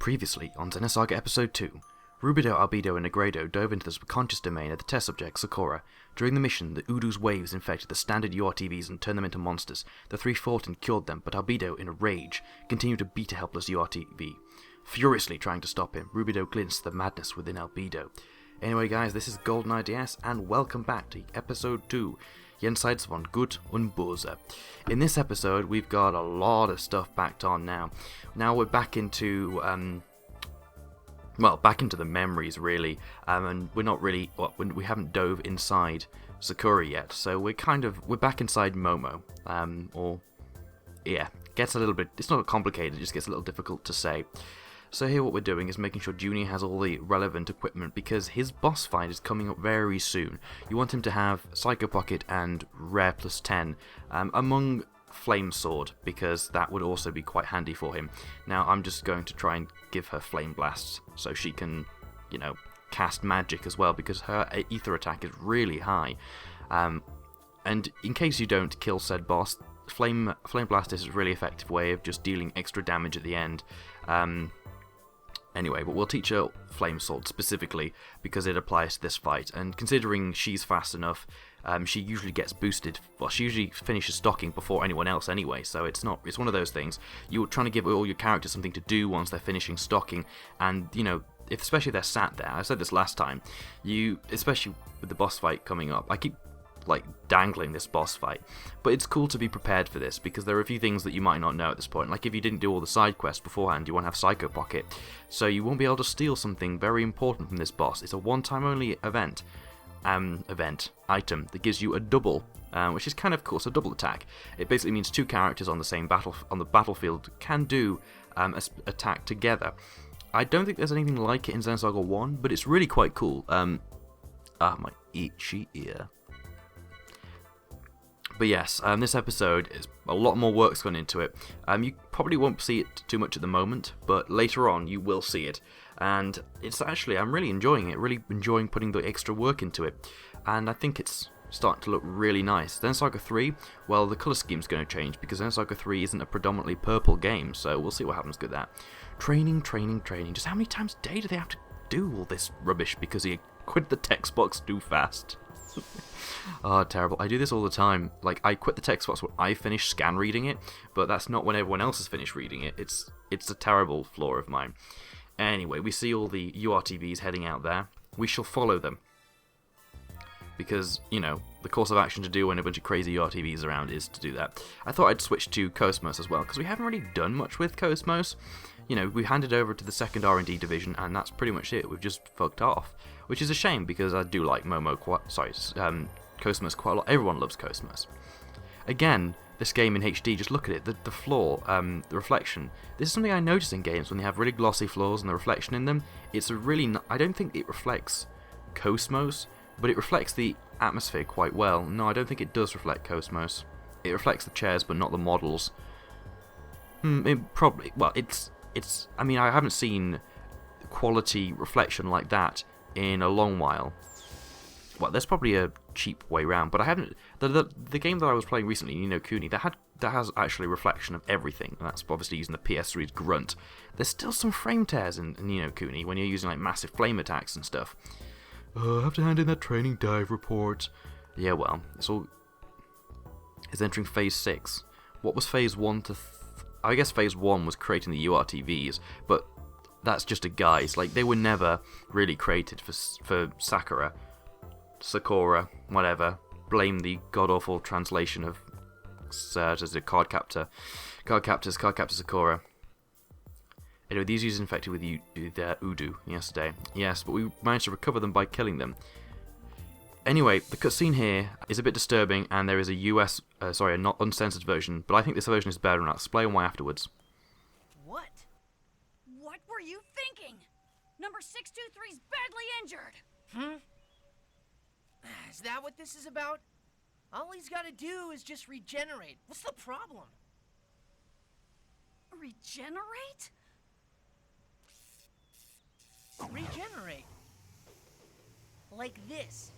Previously on Xenosaga Episode 2, Rubido, Albedo, and Negredo dove into the subconscious domain of the test subject, Sakura. During the mission, the Udu's waves infected the standard URTVs and turned them into monsters. The three fought and cured them, but Albedo, in a rage, continued to beat a helpless URTV. Furiously trying to stop him, Rubido glimpsed the madness within Albedo. Anyway guys, this is GoldenEye DS, and welcome back to Episode 2, Jenseits, und Böse. In this episode, we've got a lot of stuff backed on now. Now we're back into, back into the memories, really. And we're not really, we haven't dove inside Sakura yet, so we're back inside MOMO. Gets a little bit, it's not complicated, it just gets a little difficult to say. So here what we're doing is making sure Junior has all the relevant equipment because his boss fight is coming up very soon. You want him to have Psycho Pocket and Rare plus 10 among Flame Sword because that would also be quite handy for him. Now I'm just going to try and give her Flame Blasts so she can, cast magic as well because her ether attack is really high. And in case you don't kill said boss, Flame Blast is a really effective way of just dealing extra damage at the end. Anyway, but we'll teach her Flame Sword specifically because it applies to this fight, and considering she's fast enough, she usually gets boosted. Well, she usually finishes stocking before anyone else anyway, so it's one of those things. You're trying to give all your characters something to do once they're finishing stocking, and especially if they're sat there. I said this last time. Especially with the boss fight coming up, I keep dangling this boss fight, but it's cool to be prepared for this because there are a few things that you might not know at this point. Like if you didn't do all the side quests beforehand, you won't have Psycho Pocket, so you won't be able to steal something very important from this boss. It's a one-time only item that gives you a double, which is kind of cool. So double attack. It basically means two characters on the battlefield can do attack together. I don't think there's anything like it in Xenosaga 1, but it's really quite cool. My itchy ear. But yes, this episode is a lot more work's gone into it. You probably won't see it too much at the moment, but later on you will see it. And I'm really enjoying it, really enjoying putting the extra work into it. And I think it's starting to look really nice. Xenosaga 3, well, the colour scheme's going to change because Xenosaga 3 isn't a predominantly purple game, so we'll see what happens with that. Training. Just how many times a day do they have to do all this rubbish because he quit the text box too fast? Oh, terrible. I do this all the time. I quit the text box when I finish scan reading it, but that's not when everyone else has finished reading it. It's a terrible flaw of mine. Anyway, we see all the URTVs heading out there. We shall follow them. Because, the course of action to do when a bunch of crazy URTVs around is to do that. I thought I'd switch to KOS-MOS as well, because we haven't really done much with KOS-MOS. We handed over to the second R&D division, and that's pretty much it. We've just fucked off. Which is a shame, because I do like KOS-MOS quite a lot. Everyone loves KOS-MOS. Again, this game in HD, just look at it. The floor, the reflection. This is something I notice in games when they have really glossy floors and the reflection in them. I don't think it reflects KOS-MOS, but it reflects the atmosphere quite well. No, I don't think it does reflect KOS-MOS. It reflects the chairs, but not the models. I haven't seen quality reflection like that in a long while. Well, there's probably a cheap way round, but I haven't. The game that I was playing recently, Ni no Kuni, that has actually reflection of everything, and that's obviously using the PS3's grunt. There's still some frame tears in Ni no Kuni when you're using massive flame attacks and stuff. I have to hand in that training dive report. Yeah, well, it's entering phase 6. What was phase 1 to? I guess phase 1 was creating the URTVs, but that's just a guise. They were never really created for Sakura, whatever. Blame the god-awful translation of Card Captor Sakura. Anyway, these users infected with Udu yesterday. Yes, but we managed to recover them by killing them. Anyway, the cutscene here is a bit disturbing, and there is a not uncensored version, but I think this version is better, and I'll explain why afterwards. What? What were you thinking? Number 623's badly injured. Is that what this is about? All he's gotta do is just regenerate. What's the problem? Regenerate? Regenerate. Like this.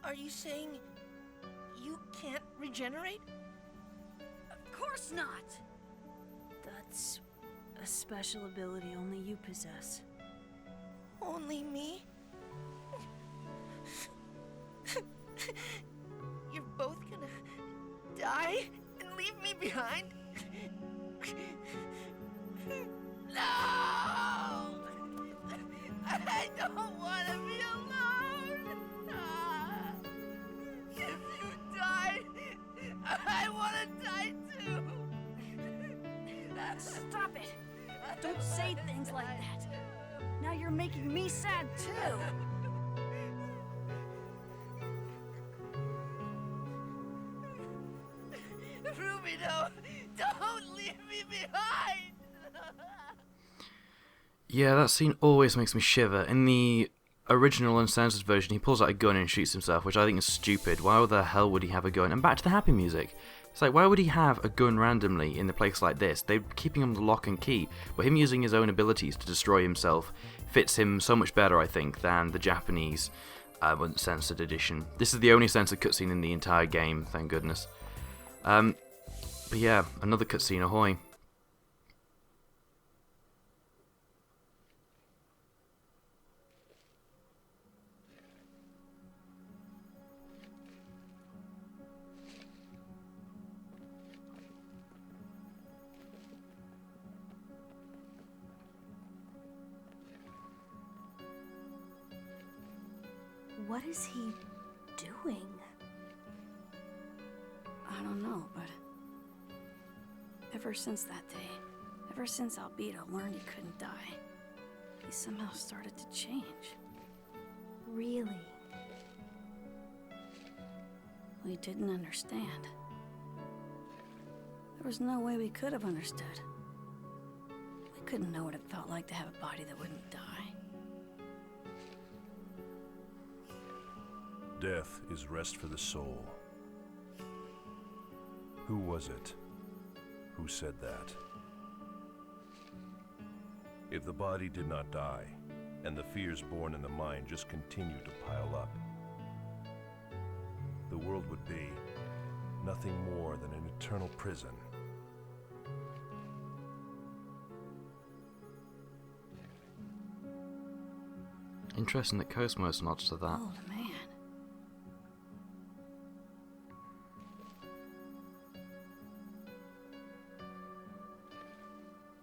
Are you saying you can't regenerate? Of course not! That's a special ability only you possess. Only me? You're both gonna die and leave me behind? No! I don't want to be alone! If you die, I want to die too! Stop it! Don't say things like that! Now you're making me sad too! Ruby, no! Don't leave me behind! Yeah, that scene always makes me shiver. In the original uncensored version, he pulls out a gun and shoots himself, which I think is stupid. Why the hell would he have a gun? And back to the happy music. It's like, why would he have a gun randomly in a place like this? They're keeping him the lock and key, but him using his own abilities to destroy himself fits him so much better, I think, than the Japanese uncensored edition. This is the only censored cutscene in the entire game, thank goodness. But yeah, another cutscene, ahoy. What is he doing? I don't know, but ever since that day, ever since Albedo learned he couldn't die, he somehow started to change. Really? We didn't understand. There was no way we could have understood. We couldn't know what it felt like to have a body that wouldn't die. Death is rest for the soul. Who was it? Who said that? If the body did not die, and the fears born in the mind just continued to pile up, the world would be nothing more than an eternal prison. Interesting that KOS-MOS nods to that. Oh, man.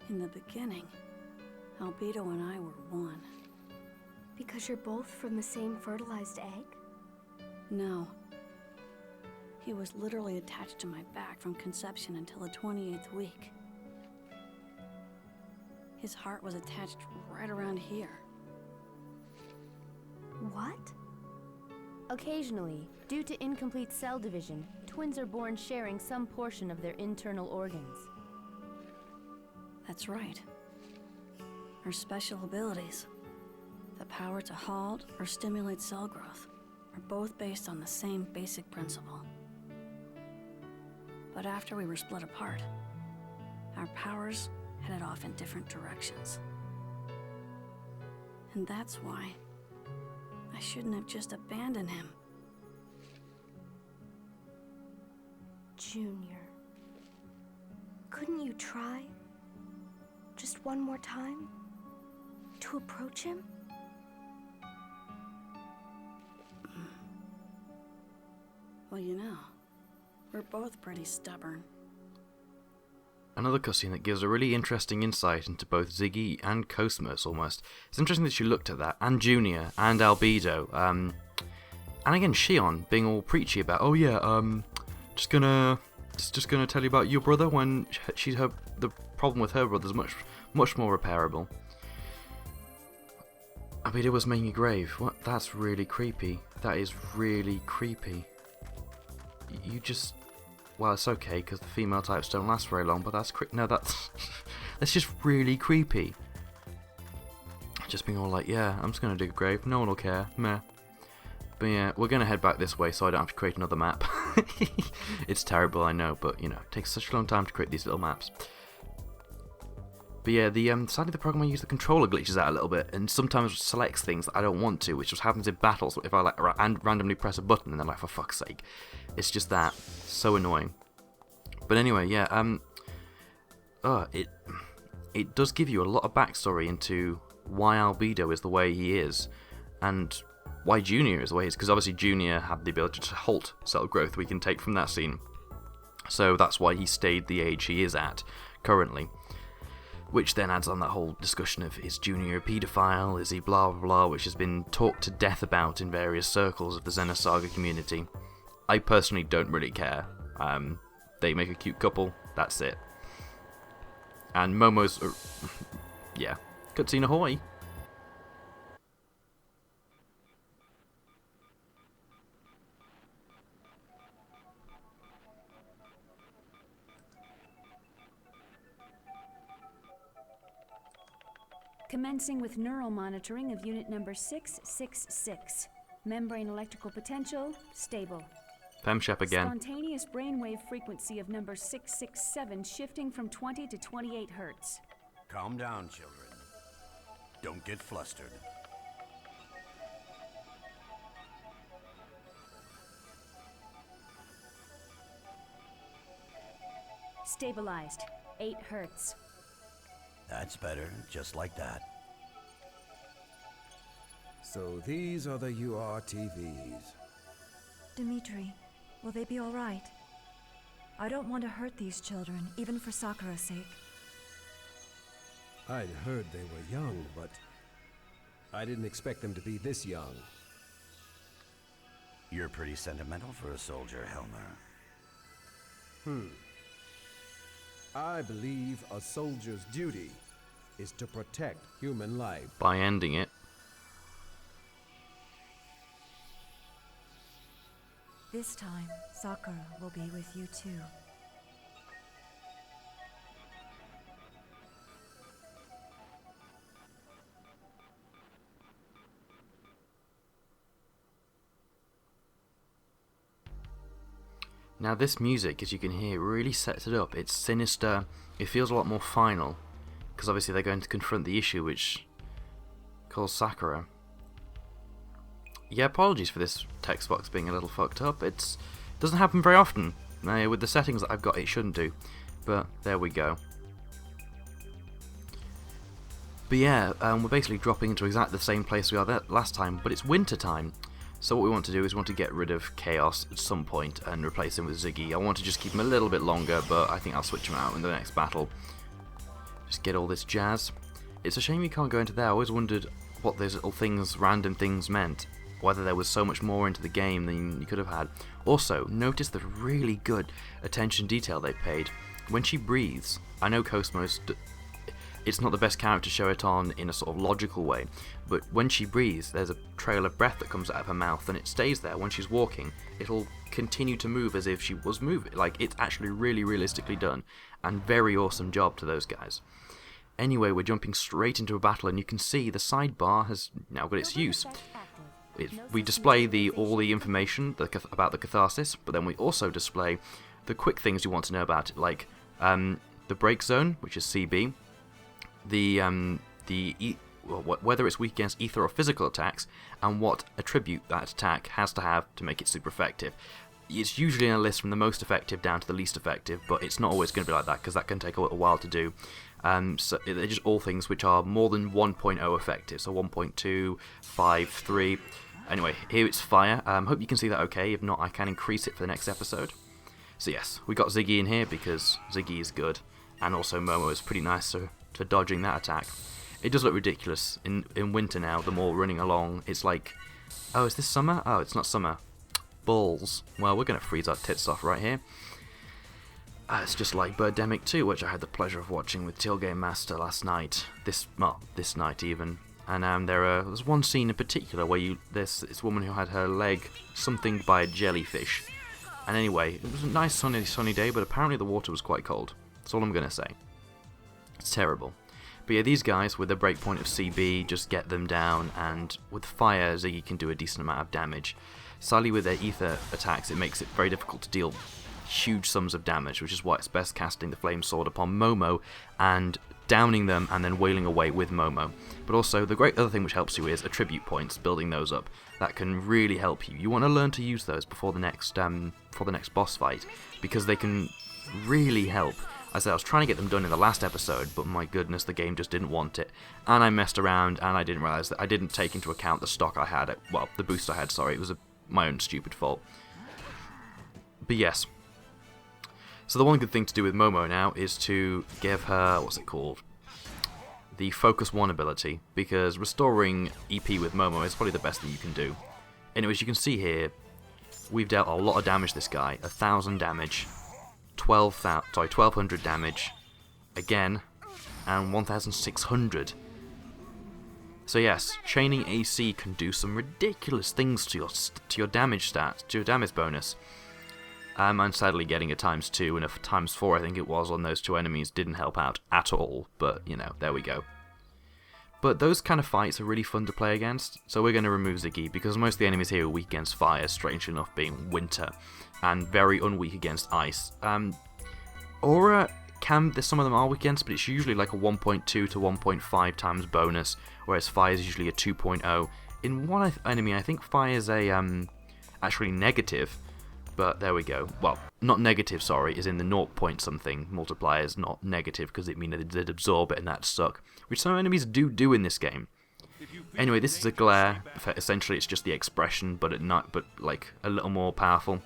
In the beginning, Albedo and I were one. Because you're both from the same fertilized egg? No. He was literally attached to my back from conception until the 28th week. His heart was attached right around here. What? Occasionally, due to incomplete cell division, twins are born sharing some portion of their internal organs. That's right. Our special abilities, the power to halt or stimulate cell growth, are both based on the same basic principle. But after we were split apart, our powers headed off in different directions. And that's why I shouldn't have just abandoned him. Junior. Couldn't you try? Just one more time? To approach him? Well, you know, we're both pretty stubborn. Another cutscene that gives a really interesting insight into both Ziggy and KOS-MOS almost. It's interesting that she looked at that, and Junior, and Albedo, and again Shion being all preachy about, oh yeah, just gonna tell you about your brother when the problem with her brother's much more repairable. Albedo was making a grave. What? That's really creepy. That is really creepy. You just... Well, it's okay, because the female types don't last very long, but that's that's just really creepy. Just being all like, yeah, I'm just going to dig a grave, no one will care, meh. But yeah, we're going to head back this way so I don't have to create another map. It's terrible, I know, but, you know, it takes such a long time to create these little maps. But yeah, sadly the program I use, the controller glitches out a little bit, and sometimes selects things that I don't want to, which just happens in battles. If I like randomly press a button and then like, for fuck's sake, it's just that so annoying. But anyway, yeah, it does give you a lot of backstory into why Albedo is the way he is, and why Junior is the way he is, because obviously Junior had the ability to halt cell growth, we can take from that scene. So that's why he stayed the age he is at currently. Which then adds on that whole discussion of, is Junior a paedophile, is he blah blah blah, which has been talked to death about in various circles of the Xenosaga community. I personally don't really care. They make a cute couple, that's it. And Momo's... yeah. Cutscene ahoy! Commencing with neural monitoring of unit number 666. Membrane electrical potential, stable. Femshep again. Spontaneous brainwave frequency of number 667 shifting from 20 to 28 hertz. Calm down, children. Don't get flustered. Stabilized, 8 hertz. That's better, just like that. So these are the URTVs. Dimitri, will they be all right? I don't want to hurt these children, even for Sakura's sake. I'd heard they were young, but I didn't expect them to be this young. You're pretty sentimental for a soldier, Helmer. I believe a soldier's duty is to protect human life. By ending it. This time, Sakura will be with you too. Now this music, as you can hear, really sets it up. It's sinister, it feels a lot more final, because obviously they're going to confront the issue which calls Sakura. Yeah, apologies for this text box being a little fucked up. It doesn't happen very often. With the settings that I've got, it shouldn't do. But there we go. But yeah, we're basically dropping into exactly the same place we are there last time, but it's winter time. So what we want to do is we want to get rid of Chaos at some point and replace him with Ziggy. I want to just keep him a little bit longer, but I think I'll switch him out in the next battle. Just get all this jazz. It's a shame you can't go into there. I always wondered what those little things, random things meant. Whether there was so much more into the game than you could have had. Also, notice the really good attention detail they paid. When she breathes, I know KOS-MOS, it's not the best character to show it on in a sort of logical way, but when she breathes, there's a trail of breath that comes out of her mouth, and it stays there. When she's walking, it'll continue to move as if she was moving. Like, it's actually really realistically done, and very awesome job to those guys. Anyway, we're jumping straight into a battle, and you can see the sidebar has now got its use. We display all the information about the catharsis, but then we also display the quick things you want to know about it, like the break zone, which is CB, whether it's weak against ether or physical attacks, and what attribute that attack has to have to make it super effective. It's usually in a list from the most effective down to the least effective, but it's not always going to be like that, because that can take a little while to do. So they're just all things which are more than 1.0 effective, so 1.2, 5, 3... Anyway, here it's fire. Hope you can see that okay. If not, I can increase it for the next episode. So yes, we got Ziggy in here because Ziggy is good. And also Momo is pretty nice for dodging that attack. It does look ridiculous in winter now, them all running along. It's like, oh, is this summer? Oh, it's not summer. Balls. Well, we're going to freeze our tits off right here. It's just like Birdemic 2, which I had the pleasure of watching with Teal Game Master last night. This night even. And there's one scene in particular where there's this woman who had her leg something by a jellyfish. And anyway, it was a nice sunny day, but apparently the water was quite cold. That's all I'm going to say. It's terrible. But yeah, these guys with the breakpoint of CB, just get them down, and with fire, Ziggy can do a decent amount of damage. Sadly, with their ether attacks, it makes it very difficult to deal huge sums of damage, which is why it's best casting the Flame Sword upon Momo and downing them and then wailing away with Momo. But also, the great other thing which helps you is attribute points, building those up. That can really help you. You want to learn to use those before the next boss fight, because they can really help. I said I was trying to get them done in the last episode, but my goodness, the game just didn't want it. And I messed around, and I didn't realise that I didn't take into account the stock I had, well, the boost I had, sorry, it was my own stupid fault. But yes. So the one good thing to do with Momo now is to give her, what's it called? The Focus 1 ability, because restoring EP with Momo is probably the best thing you can do. Anyways, you can see here, we've dealt a lot of damage to this guy, 1,000 damage. 1,200 damage again, and 1,600. So yes, chaining AC can do some ridiculous things to your damage stats, to your damage bonus. And sadly, getting a ×2 and a ×4, I think it was, on those two enemies didn't help out at all. But you know, there we go. But those kind of fights are really fun to play against, so we're going to remove Ziggy, because most of the enemies here are weak against fire, strangely enough being winter, and very unweak against ice. Aura, some of them are weak against, but it's usually like a 1.2 to 1.5 times bonus, whereas fire is usually a 2.0. In one enemy, I think fire is a actually negative, but there we go. Well, not negative, sorry, is in the 0 point something multipliers, not negative, because it means they'd absorb it and that'd suck, which some enemies do in this game. Anyway, this is a glare. Essentially, it's just the expression, but like a little more powerful,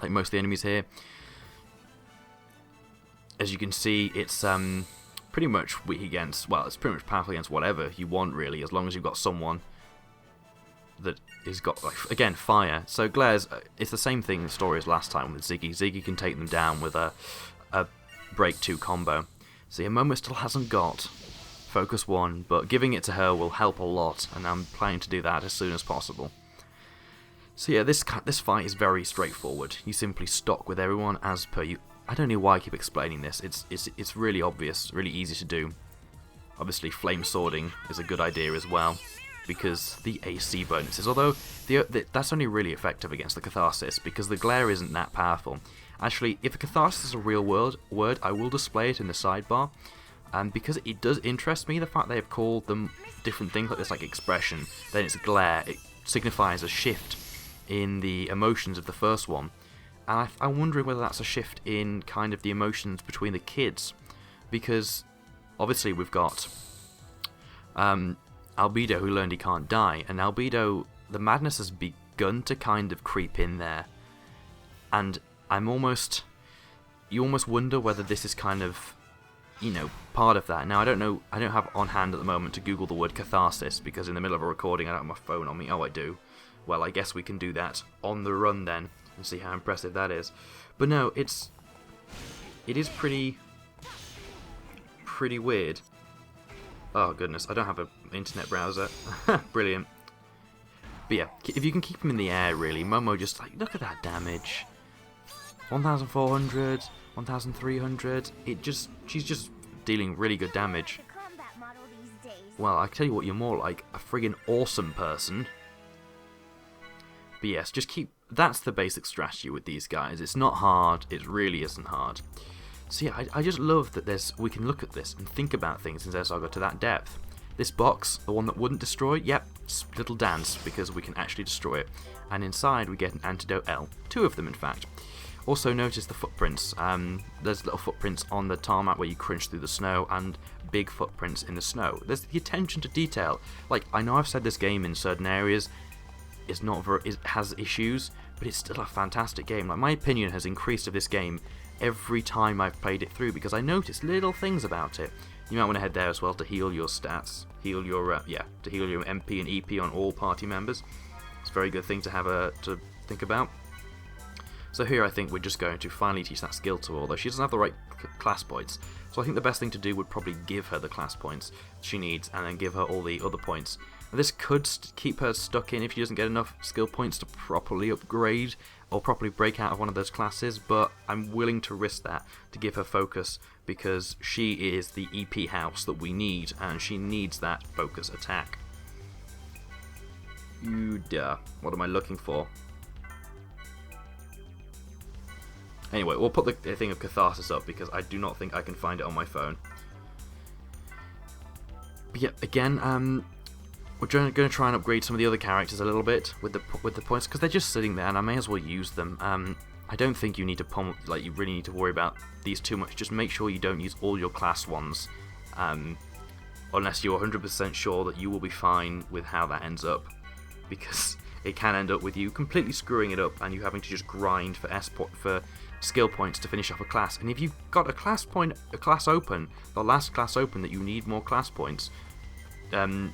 like most of the enemies here. As you can see, it's pretty much weak against, well, it's pretty much powerful against whatever you want, really, as long as you've got someone that has got, like, again, fire. So glares, it's the same thing in the story as last time with Ziggy. Ziggy can take them down with a break 2 combo. So yeah, Momo still hasn't got Focus 1, but giving it to her will help a lot, and I'm planning to do that as soon as possible. So yeah, this fight is very straightforward. You simply stock with everyone as per you. I don't know why I keep explaining this. It's really obvious, really easy to do. Obviously, flame swording is a good idea as well, because the AC bonuses. Although that's only really effective against the Catharsis, because the glare isn't that powerful. Actually, if a Catharsis is a real word, I will display it in the sidebar. And because it does interest me, the fact they have called them different things like this, like expression, then it's glare. It signifies a shift in the emotions of the first one. And I'm wondering whether that's a shift in kind of the emotions between the kids, because obviously we've got Albedo, who learned he can't die, and Albedo, the madness has begun to kind of creep in there, and you almost wonder whether this is kind of, you know, part of that. Now I don't know, I don't have on hand at the moment to Google the word catharsis, because in the middle of a recording I don't have my phone on me. Oh, I do. Well, I guess we can do that on the run then, and see how impressive that is. But no, it is pretty weird. Oh goodness, I don't have an internet browser. Brilliant. But yeah, if you can keep him in the air, really, Momo just, like, look at that damage. 1,400, 1,300. She's just dealing really good damage. Well, I tell you what, you're more like a friggin' awesome person. But yes, just keep. That's the basic strategy with these guys. It's not hard. It really isn't hard. So yeah, I just love that we can look at this and think about things in Xenosaga to that depth. This box, the one that wouldn't destroy, yep, little dance, because we can actually destroy it. And inside we get an antidote L. 2 of them, in fact. Also notice the footprints. There's little footprints on the tarmac where you crunch through the snow, and big footprints in the snow. There's the attention to detail. Like, I know I've said this game in certain areas it has issues, but it's still a fantastic game. Like, my opinion has increased of this game every time I've played it through, because I noticed little things about it. You might want to head there as well to heal your stats, to heal your MP and EP on all party members. It's a very good thing to have to think about. So here I think we're just going to finally teach that skill to her, although she doesn't have the right class points. So I think the best thing to do would probably give her the class points she needs, and then give her all the other points. Now, this could keep her stuck in if she doesn't get enough skill points to properly upgrade or properly break out of one of those classes, but I'm willing to risk that to give her focus, because she is the EP house that we need, and she needs that focus attack. What am I looking for? Anyway, we'll put the thing of Catharsis up, because I do not think I can find it on my phone. But yeah, again, we're going to try and upgrade some of the other characters a little bit with the points, because they're just sitting there, and I may as well use them. I don't think you need to you really need to worry about these too much. Just make sure you don't use all your class ones, unless you're 100% sure that you will be fine with how that ends up, because it can end up with you completely screwing it up and you having to just grind for skill points to finish off a class. And if you've got a class open, the last class open that you need more class points, the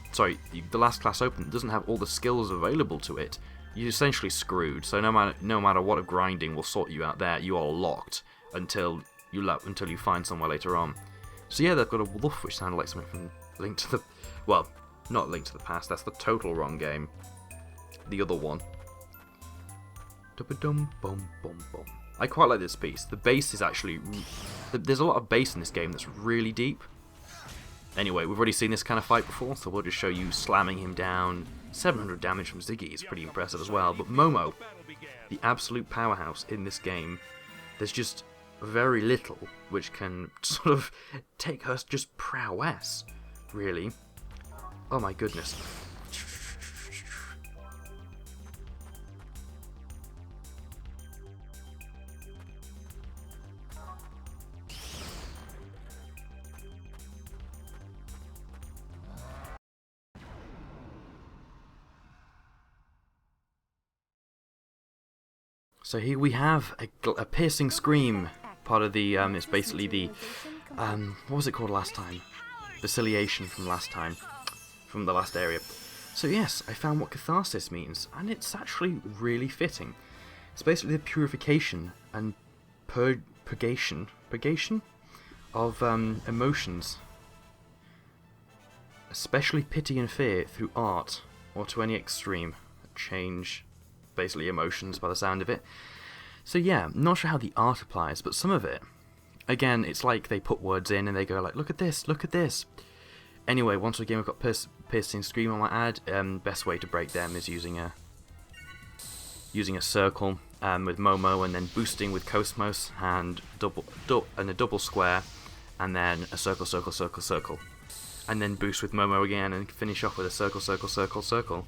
last class open doesn't have all the skills available to it, you're essentially screwed. So no matter what of grinding will sort you out there, you are locked until you find somewhere later on. So yeah, they've got a wolf which sounded like something from Link to the... Well, not Link to the Past, that's the total wrong game. The other one. I quite like this piece. The bass is actually... There's a lot of bass in this game that's really deep. Anyway, we've already seen this kind of fight before, so we'll just show you slamming him down. 700 damage from Ziggy is pretty impressive as well. But Momo, the absolute powerhouse in this game, there's just very little which can sort of take her just prowess, really. Oh my goodness. So here we have a piercing scream, part of the, it's basically the, what was it called last time? Vasiliation from last time, from the last area. So yes, I found what catharsis means, and it's actually really fitting. It's basically the purification and purgation of emotions, especially pity and fear, through art, or to any extreme. Change basically emotions by the sound of it. So yeah, not sure how the art applies, but some of it, again, it's like they put words in and they go like, look at this, look at this. Anyway, once again we've got piercing scream on my ad. Best way to break them is using a circle with Momo, and then boosting with KOS-MOS, and a double square, and then a circle, circle, circle, circle, and then boost with Momo again, and finish off with a circle, circle, circle, circle.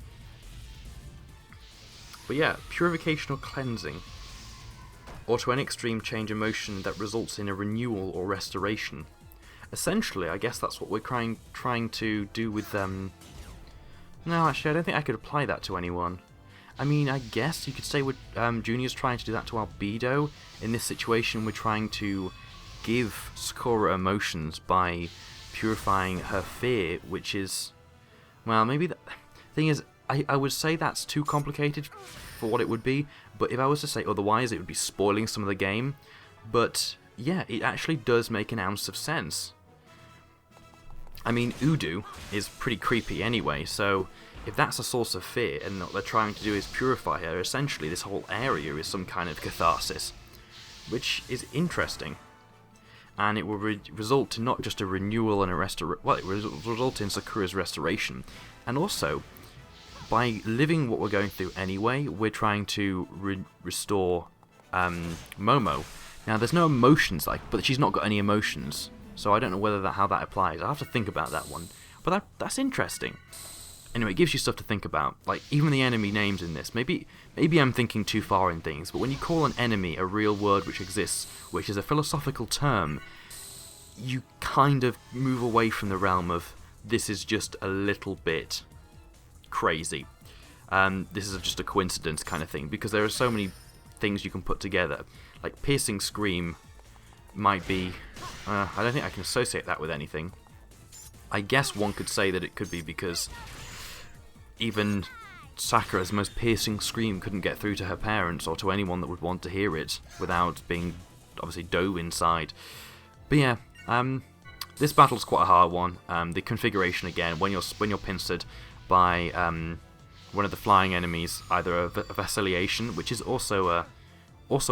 But yeah, purification or cleansing, or to an extreme change emotion that results in a renewal or restoration. Essentially, I guess that's what we're trying to do with them. No, actually, I don't think I could apply that to anyone. I mean, I guess you could say Junior's trying to do that to Albedo. In this situation, we're trying to give Sakura emotions by purifying her fear, which is... Well, maybe the thing is, I would say that's too complicated for what it would be, but if I was to say otherwise, it would be spoiling some of the game. But yeah, it actually does make an ounce of sense. I mean, Udo is pretty creepy anyway, so if that's a source of fear and what they're trying to do is purify her, essentially this whole area is some kind of catharsis, which is interesting. And it will result in not just a renewal and a it will result in Sakura's restoration, and also, by living what we're going through anyway, we're trying to restore Momo. Now, there's no emotions, but she's not got any emotions, so I don't know how that applies. I'll have to think about that one. But that's interesting. Anyway, it gives you stuff to think about. Like, even the enemy names in this. Maybe I'm thinking too far in things, but when you call an enemy a real word which exists, which is a philosophical term, you kind of move away from the realm of this is just a little bit crazy. This is just a coincidence kind of thing, because there are so many things you can put together. Like piercing scream might be... I don't think I can associate that with anything. I guess one could say that it could be because even Sakura's most piercing scream couldn't get through to her parents or to anyone that would want to hear it without being obviously dove inside. But yeah, this battle's quite a hard one. The configuration again, when you're pincered by one of the flying enemies, either a vasiliation, which is also a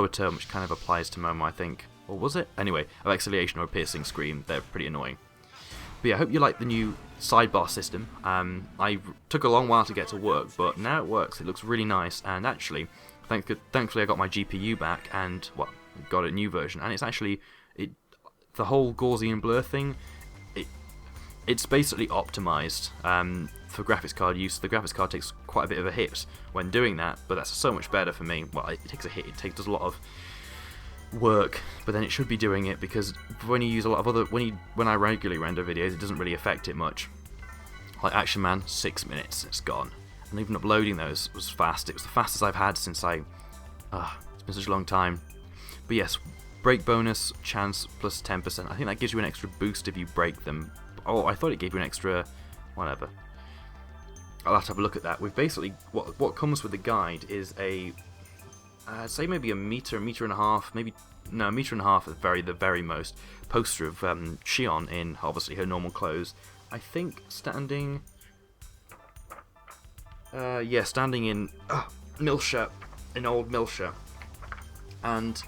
term which kind of applies to Momo, I think, or was it? Anyway, a vasiliation or a piercing scream, they're pretty annoying. But yeah, I hope you like the new sidebar system. I took a long while to get to work, but now it works. It looks really nice, and actually, thankfully I got my GPU back, and got a new version, and it's actually the whole Gaussian blur thing. it's basically optimized for graphics card use. The graphics card takes quite a bit of a hit when doing that, but that's so much better for me. Well, it takes a hit, does a lot of work, but then it should be doing it, because when you use a lot of other, when I regularly render videos, it doesn't really affect it much. Like Action Man, 6 minutes, it's gone. And even uploading those was fast. It was the fastest I've had since it's been such a long time. But yes, break bonus, chance plus 10%. I think that gives you an extra boost if you break them. Oh, I thought it gave you an extra, whatever. I'll have to have a look at that. We've basically, what comes with the guide is a, say maybe a meter and a half, maybe, no, a meter and a half at the very most, poster of Shion in, obviously, her normal clothes. I think standing, standing in Milsha, in old Milsha. And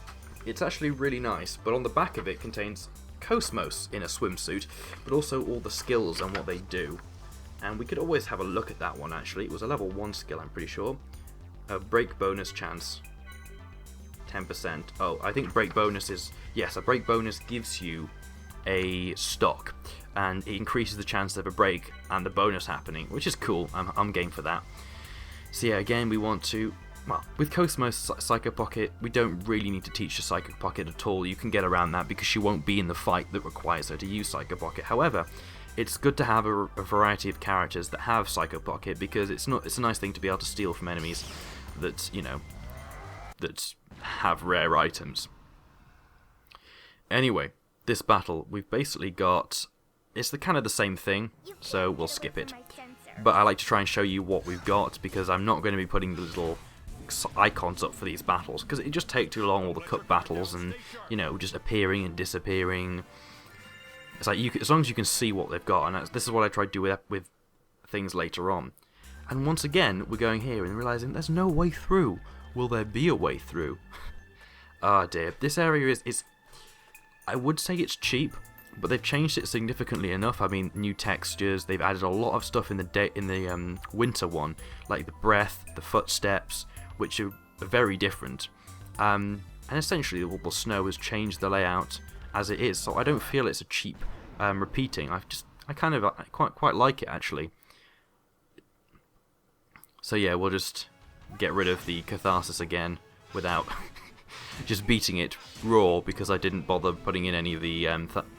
it's actually really nice, but on the back of it contains KOS-MOS in a swimsuit, but also all the skills and what they do. And we could always have a look at that one, actually. It was a level 1 skill, I'm pretty sure. Break bonus chance, 10%. Oh, I think break bonus is, yes, a break bonus gives you a stock, and it increases the chance of a break and the bonus happening, which is cool. I'm game for that. So yeah, again, we want to, well, with KOS-MOS Psycho Pocket, we don't really need to teach the Psycho Pocket at all. You can get around that because she won't be in the fight that requires her to use Psycho Pocket. However, it's good to have a variety of characters that have Psycho Pocket, because it's a nice thing to be able to steal from enemies that, you know, that have rare items. Anyway, this battle, we've basically got, it's kind of the same thing, so we'll skip it. But I like to try and show you what we've got, because I'm not going to be putting the little icons up for these battles, because it just take too long, all the cut battles, and, you know, just appearing and disappearing. It's like, as long as you can see what they've got, and this is what I tried to do with things later on. And once again, we're going here and realizing there's no way through. Will there be a way through? Ah dear, this area is, I would say it's cheap, but they've changed it significantly enough. I mean, new textures, they've added a lot of stuff in the winter one, like the breath, the footsteps, which are very different. And essentially, the snow has changed the layout as it is, so I don't feel it's a cheap repeating. I quite like it, actually. So yeah, we'll just get rid of the catharsis again without just beating it raw, because I didn't bother putting in any of the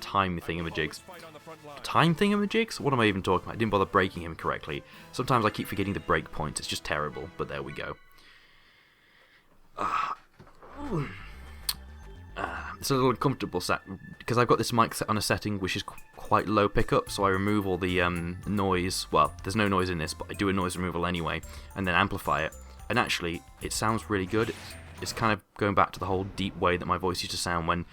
time thingamajigs. Time thingamajigs? What am I even talking about? I didn't bother breaking him correctly. Sometimes I keep forgetting the break points. It's just terrible, but there we go. It's a little uncomfortable because I've got this mic set on a setting which is quite low pickup, so I remove all the noise. Well, there's no noise in this, but I do a noise removal anyway, and then amplify it. And actually, it sounds really good. It's kind of going back to the whole deep way that my voice used to sound when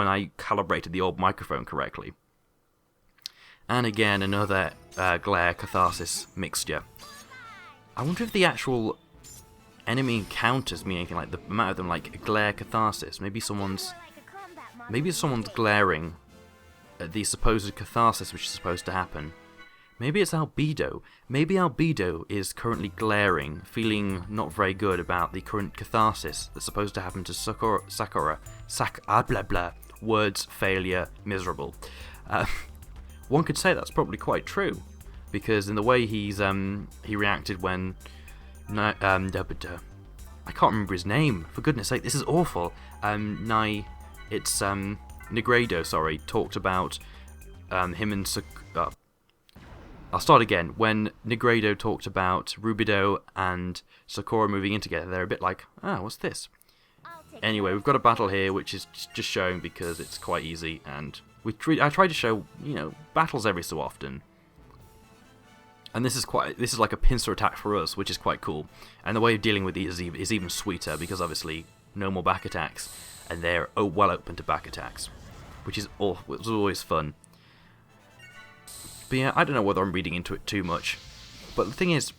I calibrated the old microphone correctly. And again, another glare catharsis mixture. I wonder if the actual enemy encounters mean anything, like the amount of them, like glare catharsis. Maybe someone's glaring at the supposed catharsis which is supposed to happen. Maybe it's Albedo. Maybe Albedo is currently glaring, feeling not very good about the current catharsis that's supposed to happen to Sakura. Blah blah. Words, failure, miserable. One could say that's probably quite true, because in the way he reacted when I can't remember his name. For goodness sake, this is awful. Negredo, sorry, talked about him and I'll start again. When Negredo talked about Rubido and Sakura moving in together, they're a bit like, what's this? Anyway, we've got a battle here, which is just showing because it's quite easy, and I try to show, you know, battles every so often. And this is like a pincer attack for us, which is quite cool. And the way of dealing with these is even sweeter, because obviously no more back attacks, and they're well open to back attacks, which is always fun. But yeah, I don't know whether I'm reading into it too much. But the thing is,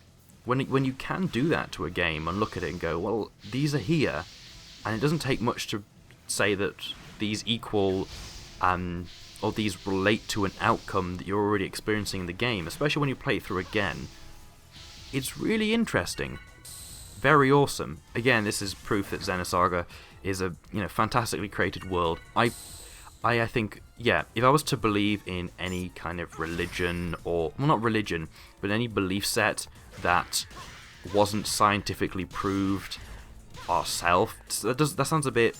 when you can do that to a game and look at it and go, well, these are here, and it doesn't take much to say that these equal, or these relate to an outcome that you're already experiencing in the game, especially when you play it through again. It's really interesting. Very awesome. Again, this is proof that Xenosaga is a fantastically created world. I think, yeah, if I was to believe in any kind of religion, or, well, not religion, but any belief set that wasn't scientifically proved ourselves, that sounds a bit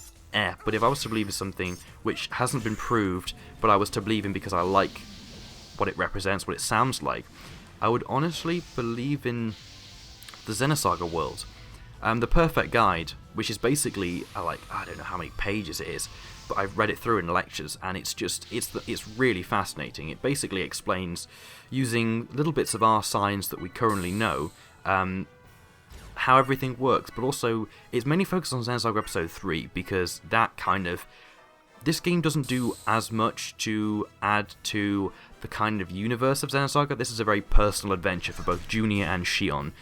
but if I was to believe in something which hasn't been proved, but I was to believe in because I like what it represents, what it sounds like, I would honestly believe in the Xenosaga world. The Perfect Guide, which is basically, I don't know how many pages it is, but I've read it through in lectures, and it's really fascinating. It basically explains, using little bits of our science that we currently know, how everything works, but also it's mainly focused on Xenosaga Episode 3, because this game doesn't do as much to add to the kind of universe of Xenosaga. This is a very personal adventure for both Junior and Shion.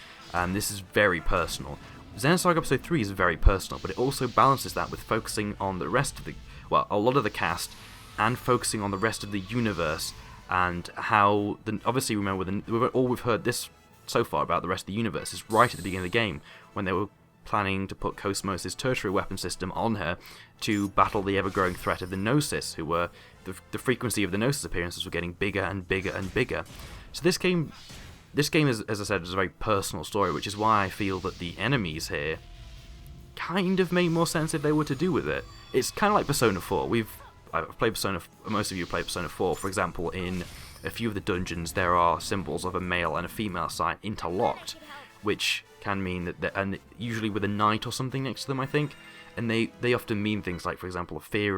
This is very personal. Xenosaga Episode 3 is very personal, but it also balances that with focusing on the rest of a lot of the cast, and focusing on the rest of the universe, and how, obviously remember, all we've heard this so far about the rest of the universe is right at the beginning of the game, when they were planning to put KOS-MOS' tertiary weapon system on her to battle the ever-growing threat of the Gnosis, who were, the frequency of the Gnosis appearances were getting bigger and bigger and bigger. So this game is, as I said, is a very personal story, which is why I feel that the enemies here kind of make more sense if they were to do with it. It's kind of like Persona 4. I've played Persona, most of you played Persona 4. For example, in a few of the dungeons there are symbols of a male and a female sign interlocked, which can mean that, and usually with a knight or something next to them, I think, and they often mean things like, for example, a fear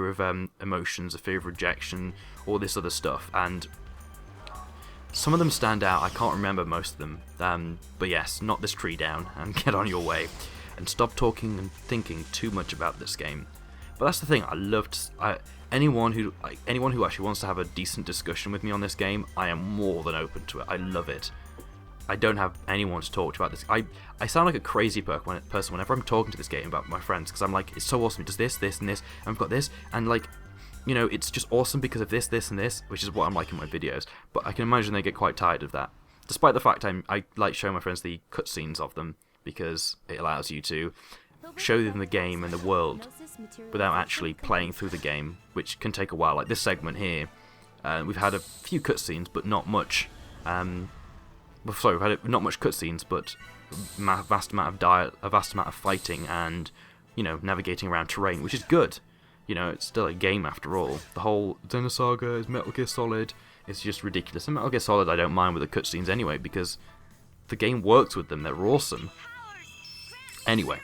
of emotions, a fear of rejection, all this other stuff, and some of them stand out. I can't remember most of them, but yes, knock this tree down and get on your way, and stop talking and thinking too much about this game. But that's the thing, anyone who actually wants to have a decent discussion with me on this game, I am more than open to it. I love it. I don't have anyone to talk to about this. I sound like a crazy person whenever I'm talking to this game about my friends, because I'm like, it's so awesome, it does this, this, and this, and I've got this, and like, you know, it's just awesome because of this, this, and this, which is what I'm like in my videos. But I can imagine they get quite tired of that. Despite the fact I like showing my friends the cutscenes of them, because it allows you to show them the game and the world without actually playing through the game, which can take a while. Like this segment here, we've had a few cutscenes, but not much. We've had not much cutscenes, but a vast amount of fighting and, you know, navigating around terrain, which is good. You know, it's still a game after all. The whole Xenosaga is Metal Gear Solid. It's just ridiculous. And Metal Gear Solid I don't mind with the cutscenes anyway, because the game works with them. They're awesome. Anyway,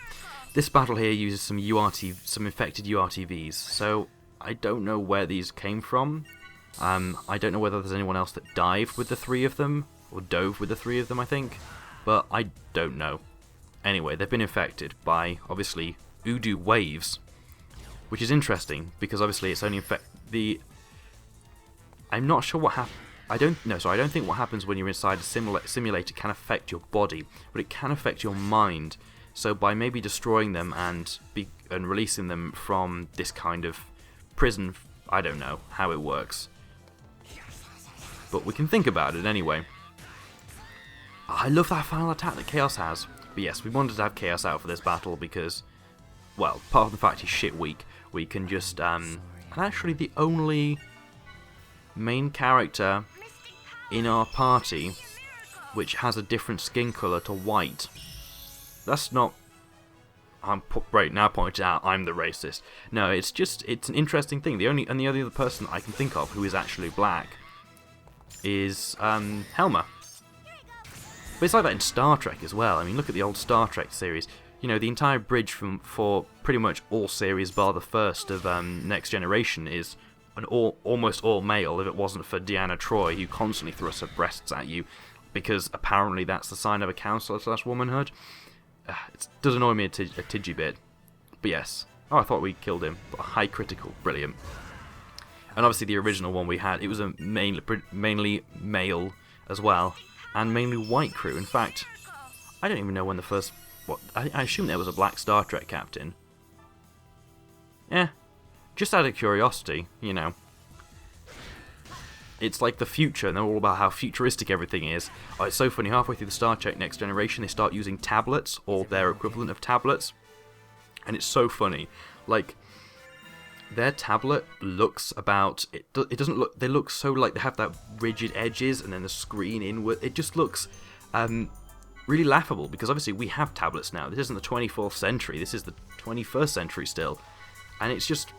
this battle here uses some infected URTVs, so I don't know where these came from. I don't know whether there's anyone else that dived with the three of them, or dove with the three of them, I think, but I don't know. Anyway, they've been infected by, obviously, Udu waves, which is interesting, because obviously it's only I'm not sure what happened. I don't think what happens when you're inside a simulator can affect your body, but it can affect your mind. So by maybe destroying them and releasing them from this kind of prison, I don't know how it works. But we can think about it anyway. I love that final attack that Chaos has. But yes, we wanted to have Chaos out for this battle because, well, apart from the fact he's shit weak, we can just, and actually the only main character in our party which has a different skin colour to white. That's not, I'm right now pointed out I'm the racist. No, it's an interesting thing. The only other person I can think of who is actually black is Helmer. But it's like that in Star Trek as well. I mean, look at the old Star Trek series. You know, the entire bridge for pretty much all series bar the first of Next Generation is almost all male, if it wasn't for Deanna Troi, who constantly thrusts her breasts at you, because apparently that's the sign of a counselor/womanhood. It does annoy me a tidgy bit. But yes. Oh, I thought we killed him. But a high critical. Brilliant. And obviously the original one we had, it was a mainly male as well, and mainly white crew. In fact, I don't even know when the first... I assume there was a black Star Trek captain. Just out of curiosity, you know. It's like the future, and they're all about how futuristic everything is. Oh, it's so funny, halfway through the Star Trek Next Generation, they start using tablets, or their equivalent of tablets. And it's so funny. Like, their tablet looks about... It doesn't look... They look so like they have that rigid edges and then the screen inward. It just looks really laughable, because obviously we have tablets now. This isn't the 24th century. This is the 21st century still. And it's just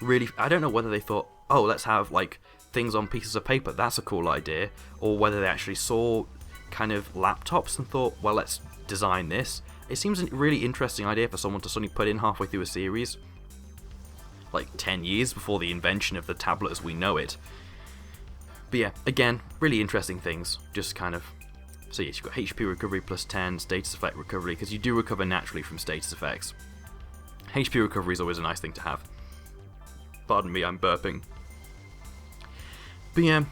really... I don't know whether they thought, oh, let's have like things on pieces of paper. That's a cool idea. Or whether they actually saw kind of laptops and thought, well, let's design this. It seems a really interesting idea for someone to suddenly put in halfway through a series. Like 10 years before the invention of the tablet as we know it. But yeah, again, really interesting things. Just kind of... So yes, you've got HP recovery plus 10, status effect recovery, because you do recover naturally from status effects. HP recovery is always a nice thing to have. Pardon me, I'm burping. But yeah,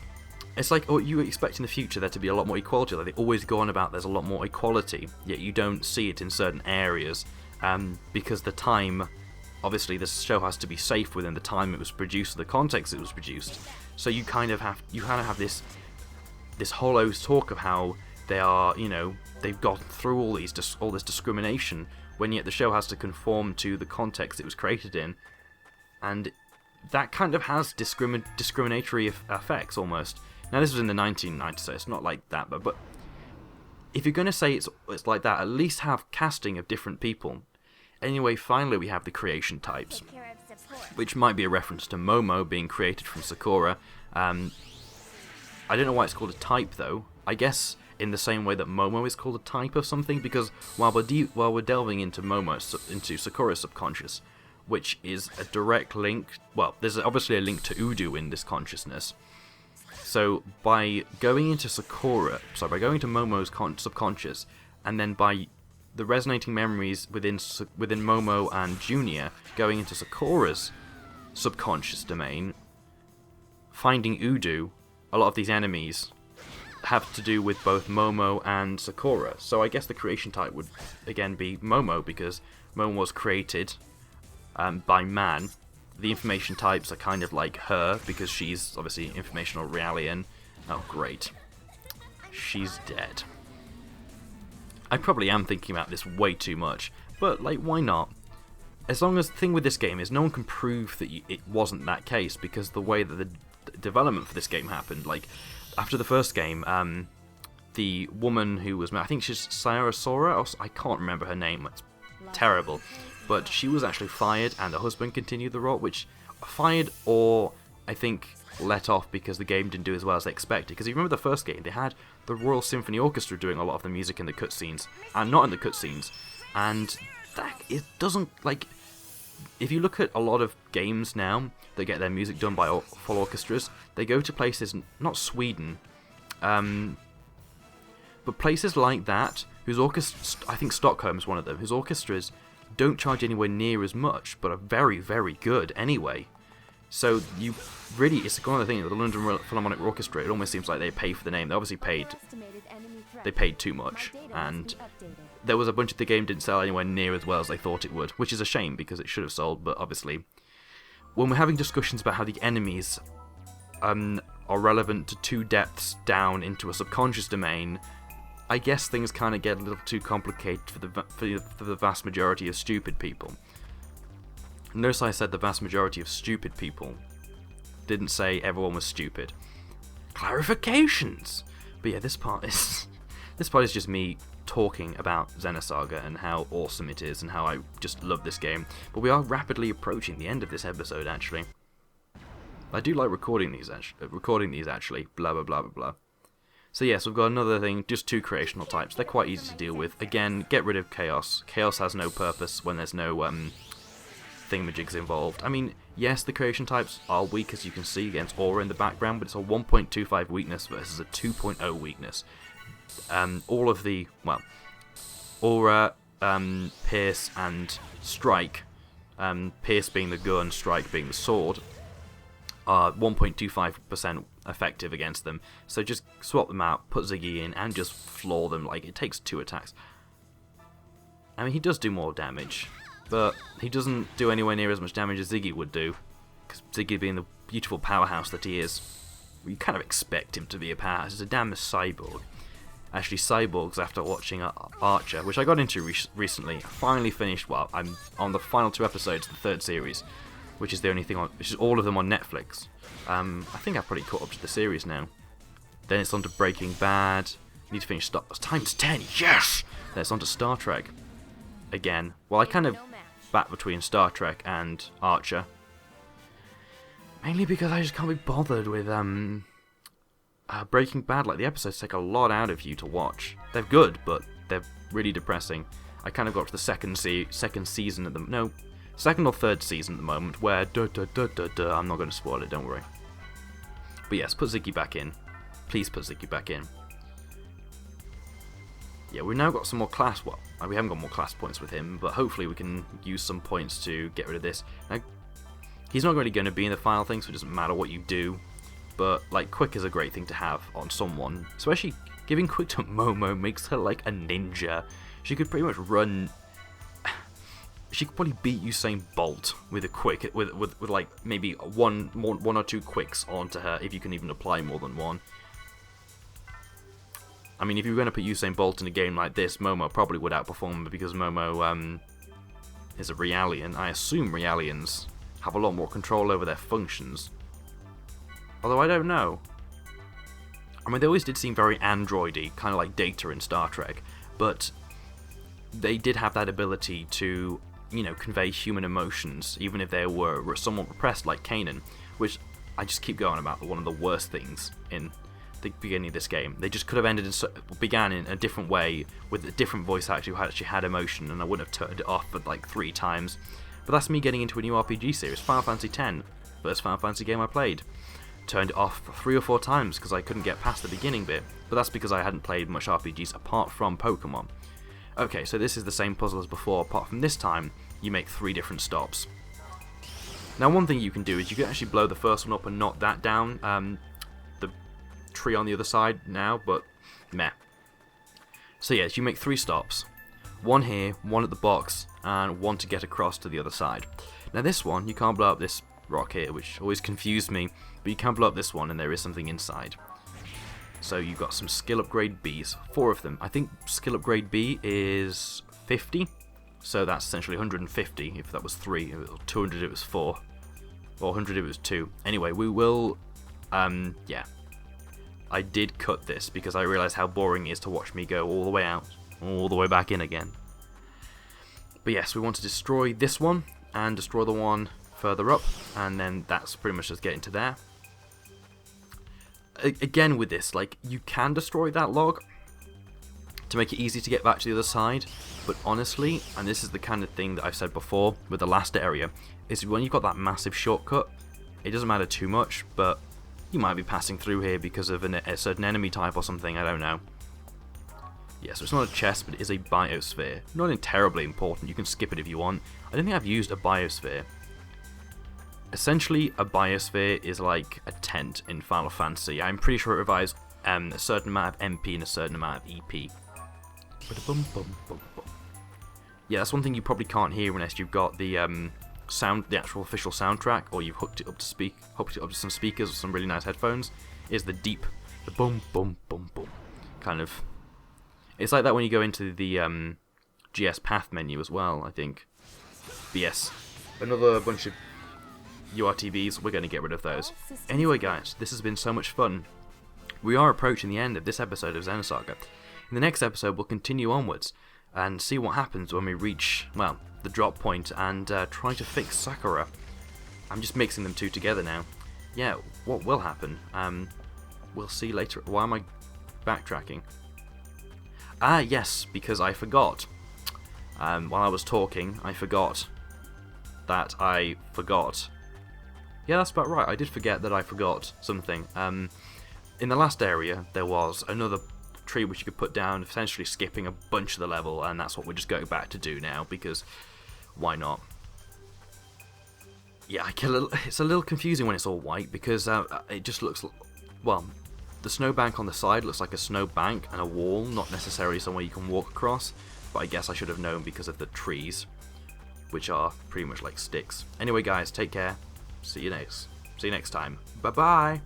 it's like what you expect in the future there to be a lot more equality. Like they always go on about there's a lot more equality, yet you don't see it in certain areas, because the time... Obviously, this show has to be safe within the time it was produced, the context it was produced. So you kind of have this hollow talk of how they are, you know, they've gone through all this discrimination, when yet the show has to conform to the context it was created in, and that kind of has discriminatory effects almost. Now this was in the 1990s, so it's not like that, but if you're going to say it's like that, at least have casting of different people. Anyway, finally we have the creation types, which might be a reference to MOMO being created from Sakura. I don't know why it's called a type though. I guess in the same way that MOMO is called a type of something, because while we're delving into MOMO, into Sakura's subconscious, which is a direct link, well, there's obviously a link to Udo in this consciousness. So by going into Momo's subconscious, and then by the resonating memories within Momo and Junior going into Sakura's subconscious domain, finding Udo, a lot of these enemies have to do with both Momo and Sakura. So I guess the creation type would again be Momo, because Momo was created by man. The information types are kind of like her, because she's obviously informational Realian. Oh great. She's dead. I probably am thinking about this way too much, but like, why not? As long as the thing with this game is no one can prove that it wasn't that case, because the way that the development for this game happened, like after the first game, the woman who was, I think she's Sarah Sora, or I can't remember her name, it's terrible, but she was actually fired, and her husband continued the role, which fired or I think let off because the game didn't do as well as they expected. Because if you remember the first game, they had the Royal Symphony Orchestra doing a lot of the music in the cutscenes, and not in the cutscenes, and that it doesn't, like, if you look at a lot of games now that get their music done by full orchestras, they go to places, not Sweden, but places like that, whose orchestras, I think Stockholm's one of them, whose orchestras don't charge anywhere near as much, but are very, very good anyway. So you really, it's one of the things, the London Philharmonic Orchestra, it almost seems like they pay for the name. They obviously paid too much, and there was a bunch of the game didn't sell anywhere near as well as they thought it would, which is a shame because it should have sold. But obviously, when we're having discussions about how the enemies are relevant to two depths down into a subconscious domain, I guess things kind of get a little too complicated for the vast majority of stupid people. Notice I said the vast majority of stupid people. Didn't say everyone was stupid. Clarifications! But yeah, this part is just me talking about Xenosaga and how awesome it is and how I just love this game. But we are rapidly approaching the end of this episode, actually. I do like recording these actually. Blah blah blah blah blah. So yes, we've got another thing, just two creational types. They're quite easy to deal with. Again, get rid of chaos. Chaos has no purpose when there's no thingamajigs involved. I mean, yes, the creation types are weak, as you can see, against Aura in the background, but it's a 1.25 weakness versus a 2.0 weakness. All of the, well, Aura, Pierce, and Strike, Pierce being the gun, Strike being the sword, are 1.25% effective against them. So just swap them out, put Ziggy in, and just floor them. Like, it takes 2 attacks. I mean, he does do more damage, but he doesn't do anywhere near as much damage as Ziggy would do, because Ziggy being the beautiful powerhouse that he is, you kind of expect him to be a powerhouse. He's a damn cyborg. Actually, cyborgs, after watching Archer, which I got into recently, finally finished, well, I'm on the final 2 episodes of the 3rd series. which is the only thing on, which is all of them on Netflix. I think I've probably caught up to the series now. Then it's on to Breaking Bad. Need to finish times 10, yes! Then it's on to Star Trek. Again, well, I kind of bat between Star Trek and Archer. Mainly because I just can't be bothered with Breaking Bad. Like, the episodes take a lot out of you to watch. They're good, but they're really depressing. I kind of got to the second season at the... No, second or third season at the moment, where... I'm not going to spoil it, don't worry. But yes, put Ziggy back in. Please put Ziggy back in. Yeah, we've now got some more class... Well, we haven't got more class points with him, but hopefully we can use some points to get rid of this. Now, he's not really going to be in the final thing, so it doesn't matter what you do. But, like, Quick is a great thing to have on someone. Especially giving Quick to Momo makes her like a ninja. She could pretty much run... She could probably beat Usain Bolt with a Quick, with like maybe one or two Quicks onto her, if you can even apply more than one. I mean, if you were going to put Usain Bolt in a game like this, Momo probably would outperform her, because Momo is a Realian. I assume Realians have a lot more control over their functions. Although I don't know. I mean, they always did seem very androidy, kind of like Data in Star Trek, but they did have that ability to, you know, convey human emotions, even if they were somewhat repressed, like Kanan, which I just keep going about one of the worst things in the beginning of this game. They just could have began in a different way, with a different voice actor who actually had emotion, and I wouldn't have turned it off for like 3 times. But that's me getting into a new RPG series, Final Fantasy X, first Final Fantasy game I played. Turned it off 3 or 4 times because I couldn't get past the beginning bit, but that's because I hadn't played much RPGs apart from Pokemon. Okay, so this is the same puzzle as before, apart from this time, you make 3 different stops. Now, one thing you can do is you can actually blow the first one up and knock that down, the tree on the other side now, but meh. So yes, you make 3 stops. 1 here, 1 at the box, and 1 to get across to the other side. Now this one, you can't blow up this rock here, which always confused me, but you can blow up this one and there is something inside. So you've got some skill upgrade Bs, 4 of them. I think skill upgrade B is 50, so that's essentially 150 if that was 3, 200 it was 4, or 100 it was 2. Anyway, we will, yeah. I did cut this because I realised how boring it is to watch me go all the way out, all the way back in again. But yes, we want to destroy this one, and destroy the one further up, and then that's pretty much just getting to there. Again with this, like, you can destroy that log to make it easy to get back to the other side, but honestly, and this is the kind of thing that I've said before with the last area, is when you've got that massive shortcut, it doesn't matter too much, but you might be passing through here because of a certain enemy type or something, I don't know. Yeah, so it's not a chest, but it is a biosphere. Not terribly important, you can skip it if you want. I don't think I've used a biosphere. Essentially, a biosphere is like a tent in Final Fantasy. I'm pretty sure it provides a certain amount of MP and a certain amount of EP. Yeah, that's one thing you probably can't hear unless you've got the the actual official soundtrack, or you've hooked it up to some speakers or some really nice headphones. Is the deep, the boom, boom, boom, boom, kind of. It's like that when you go into the GS Path menu as well, I think. But yes, another bunch of URTVs, we're going to get rid of those. Anyway guys, this has been so much fun. We are approaching the end of this episode of Xenosaga. In the next episode we'll continue onwards and see what happens when we reach, well, the drop point and try to fix Sakura. I'm just mixing them two together now. Yeah, what will happen? We'll see later. Why am I backtracking? Ah yes, because I forgot. While I was talking, I forgot that I forgot. Yeah, that's about right. I did forget that I forgot something. In the last area, there was another tree which you could put down, essentially skipping a bunch of the level, and that's what we're just going back to do now, because why not? Yeah, it's a little confusing when it's all white, because it just looks, well, the snowbank on the side looks like a snowbank and a wall, not necessarily somewhere you can walk across, but I guess I should have known because of the trees, which are pretty much like sticks. Anyway guys, take care. See you next time. Bye bye.